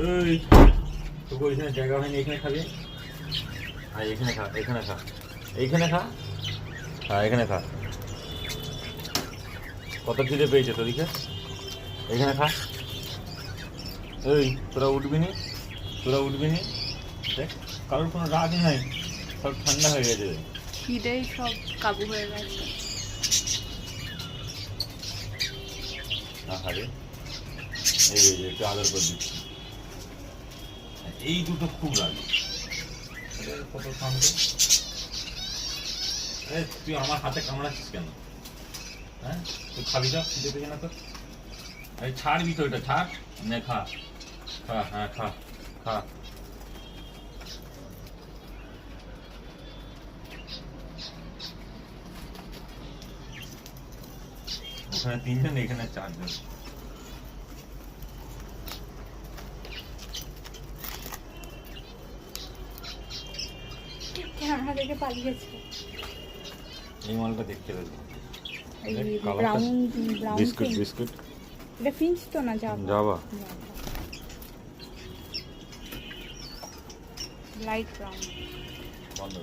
ওই তোকে ওইখানে জায়গা হয়নি, এখানে খাবি। আর এখানে খা, এখানে খা, এইখানে খা, হ্যাঁ এখানে খা। কত খিদে পেয়েছে তোদিকে, এখানে খা। এই তোরা উঠবি নি, তোরা উঠবি নি, দেখ কারোর কোনো রাগ নাই, সব ঠান্ডা হয়ে গেছে। খিদেই সব কাবু হয়ে গেছে। আরে এই যে একটু আদর করে দিচ্ছি। এই দুটো খুব রাগে, কত শান্ত। তুই আমার হাতে কামড়াচ্ছিস কেন? হ্যাঁ তুই খাবি তো, খিদে পেয়ে না তোর? এই ছাড়বি তো, এটা ছাড়, নে খা, খা, হ্যাঁ খা, খা। ওখানে 3 জন, এখানে 4 জন। ক্যামেরা দেখে পালিয়েছে। এই মালটা দেখতে পেয়েছি। ব্রাউন বিস্কুট বিস্কুট, এটা ফিঞ্চ তো না, যাবা লাইট ব্রাউন। বন্ধ।